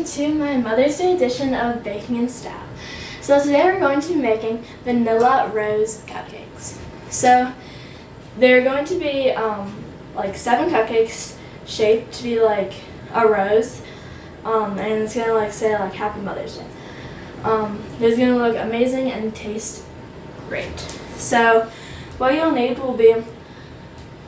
welcome to my Mother's Day edition of Baking in Style. So today we're going to be making vanilla rose cupcakes. So they're going to be like 7 cupcakes shaped to be like a rose, and it's gonna like say like Happy Mother's Day. It's gonna look amazing and taste great. So what you'll need will be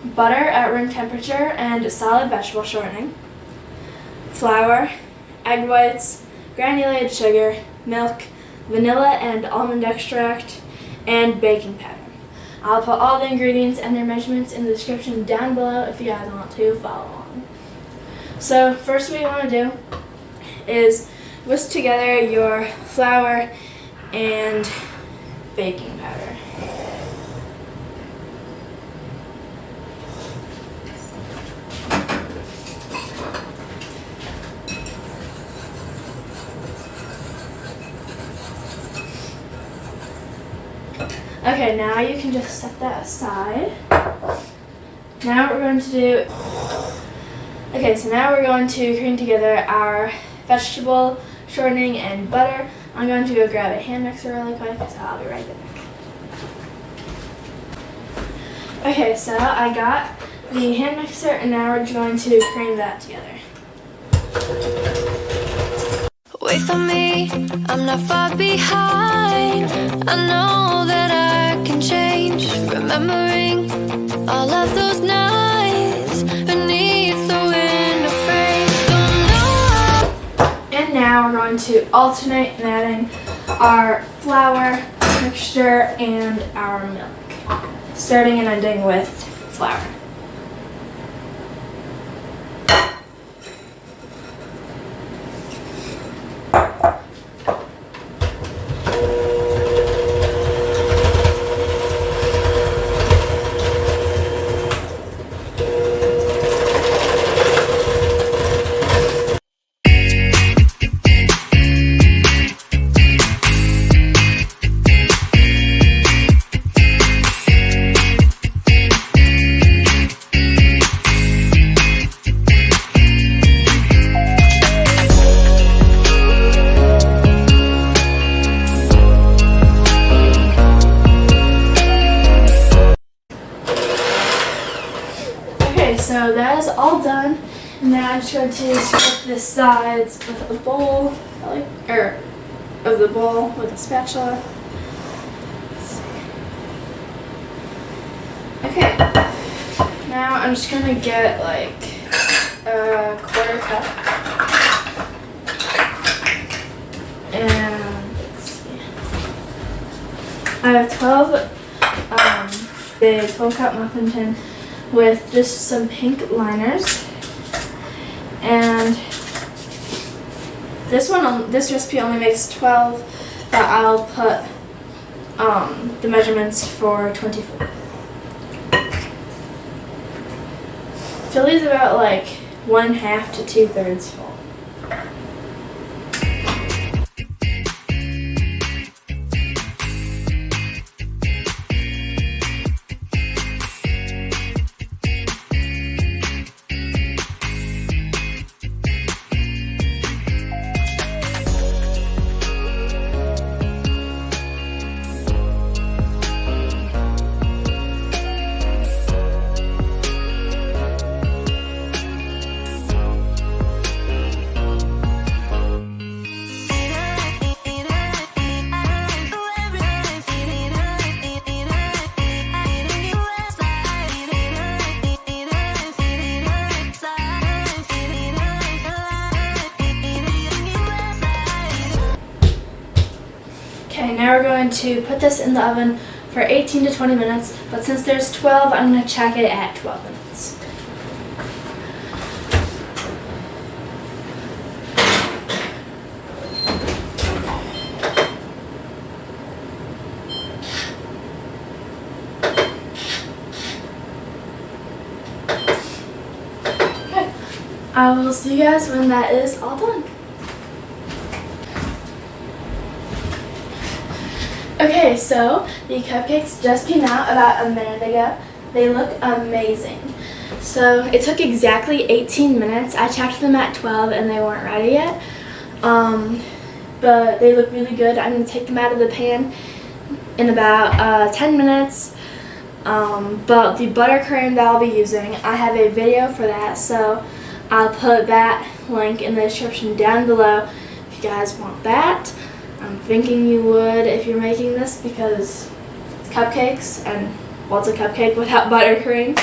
butter at room temperature and solid vegetable shortening, flour, egg whites, granulated sugar, milk, vanilla and almond extract, and baking powder. I'll put all the ingredients and their measurements in the description down below if you guys want to follow along. So first what you want to do is whisk together your flour and baking powder. Okay, now you can just set that aside. Now what we're going to do, now we're going to cream together our vegetable shortening and butter. I'm going to go grab a hand mixer really quick, so I'll be right back. Okay, so I got the hand mixer and now we're going to cream that together. Wait for me, I'm not far behind. I know that I can change. Remembering all of those nights beneath the window frame. And now we're going to alternate in adding our flour mixture and our milk, starting and ending with flour. So that is all done, and now I'm just going to scrape the sides with a bowl, of the bowl with a spatula. Let's see. Okay, now I'm just going to get like a 1/4 cup, and let's see. I have 12 big 12-cup muffin tin with just some pink liners, and this recipe only makes 12, but I'll put the measurements for 24. Fill these about like 1/2 to 2/3 full. Okay, now we're going to put this in the oven for 18 to 20 minutes, but since there's 12, I'm going to check it at 12 minutes. Okay, I will see you guys when that is all done. Okay, so the cupcakes just came out about a minute ago. They look amazing. So it took exactly 18 minutes. I checked them at 12 and they weren't ready yet. But they look really good. I'm going to take them out of the pan in about 10 minutes. But the buttercream that I'll be using, I have a video for that, so I'll put that link in the description down below if you guys want that. I'm thinking you would if you're making this because it's cupcakes, and what's a cupcake without buttercream?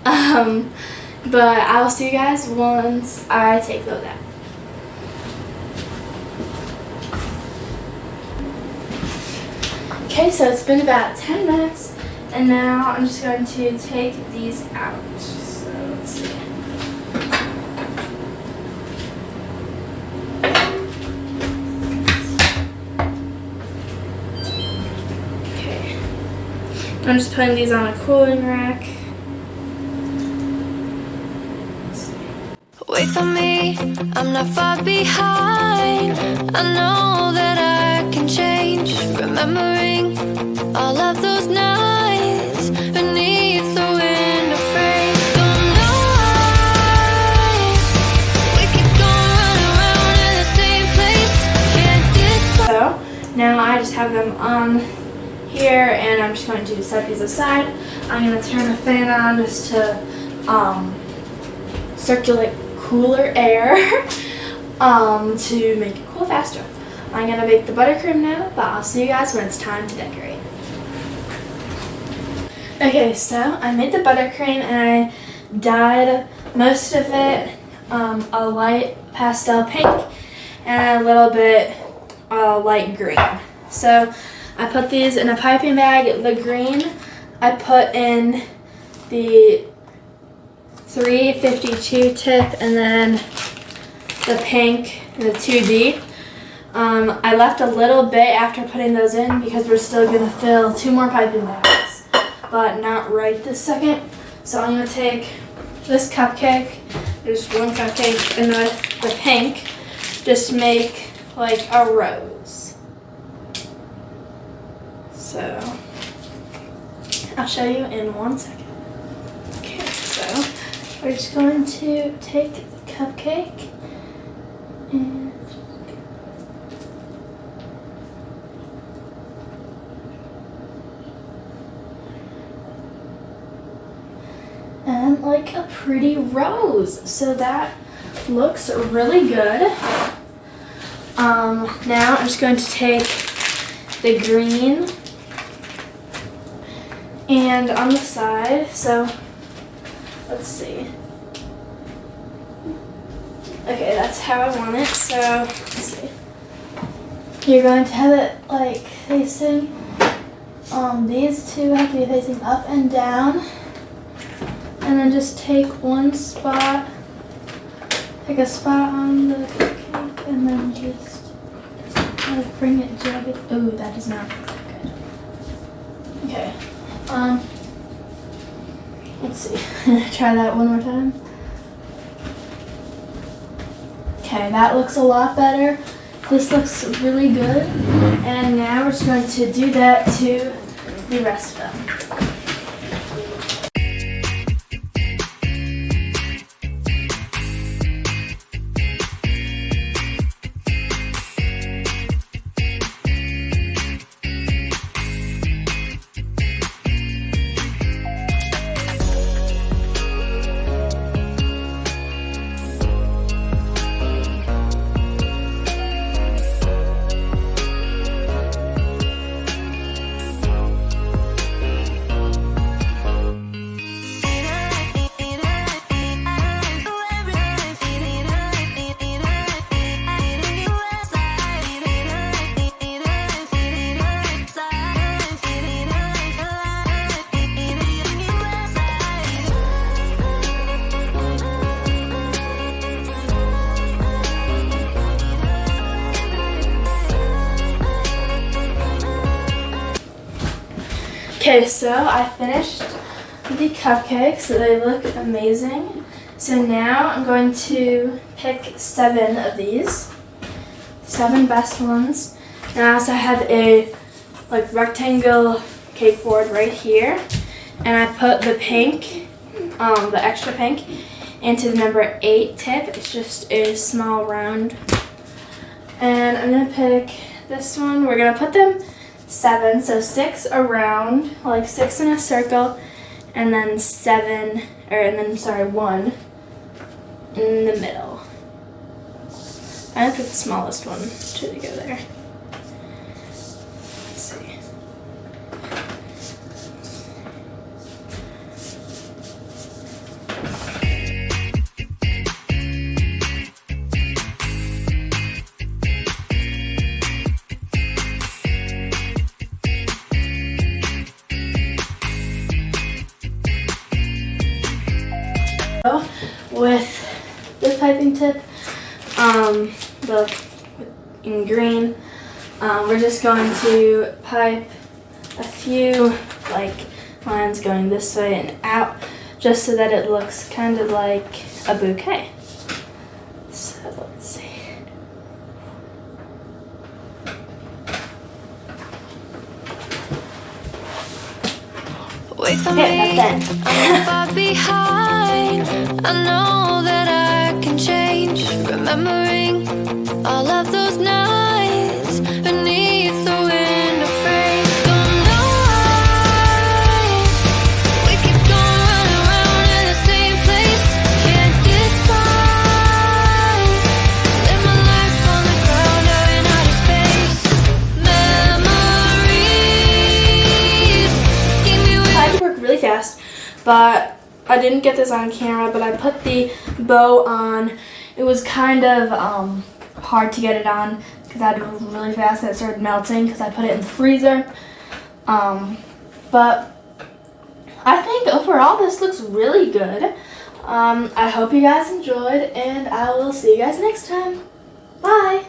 But I'll see you guys once I take those out. Okay, so it's been about 10 minutes, and now I'm just going to take these out. So let's see. Okay, I'm just putting these on a cooling rack. Wait for me, I'm not far behind. I know that I can change. Remembering all of those nights beneath the window frame. Don't know. We keep going around in the same place. Can't decide. So now I just have them on here, and I'm just going to set these aside. I'm going to turn the fan on just to circulate cooler air to make it cool faster. I'm going to make the buttercream now, but I'll see you guys when it's time to decorate. Okay, so I made the buttercream and I dyed most of it a light pastel pink and a little bit light green. So I put these in a piping bag. The green I put in the 352 tip, and then the pink, the 2D. I left a little bit after putting those in because we're still going to fill 2 more piping bags, but not right this second. So I'm going to take this cupcake, there's 1 cupcake, and the pink, just make like a rose. So I'll show you in 1 second. Okay, so we're just going to take the cupcake and like a pretty rose. So that looks really good. Now I'm just going to take the green and on the side, so let's see. Okay, that's how I want it. So let's see. You're going to have it like facing. These two have to be facing up and down, and then just take one spot, pick a spot on the cake, and then just like bring it jagged. Ooh, that does not look that good. Okay. Let's see. Try that one more time. Okay, that looks a lot better. This looks really good. And now we're just going to do that to the rest of them. Okay, so I finished the cupcakes. They look amazing. So now I'm going to pick 7 of these, 7 best ones. And I also have a like rectangle cake board right here. And I put the pink, the extra pink, into the number 8 tip. It's just a small round And I'm gonna pick this one. We're gonna put them 7, so 6 around, like 6 in a circle, and then 1 in the middle. I'm gonna pick the smallest one to go there. Let's see. With this piping tip, in green, we're just going to pipe a few lines going this way and out, just so that it looks kind of like a bouquet. So let's see. Wait for Okay, me, that's it. I'm not far behind. I know that I can change. Remembering all of those nights beneath the window frame. Don't know why we keep going round and round in the same place. Can't decide. Live my life on the ground or in outer space. Memories keep me with. I had to work really fast, but I didn't get this on camera, but I put the bow on. It was kind of hard to get it on because I had to move really fast and it started melting because I put it in the freezer. But I think overall this looks really good. I hope you guys enjoyed, and I will see you guys next time. Bye!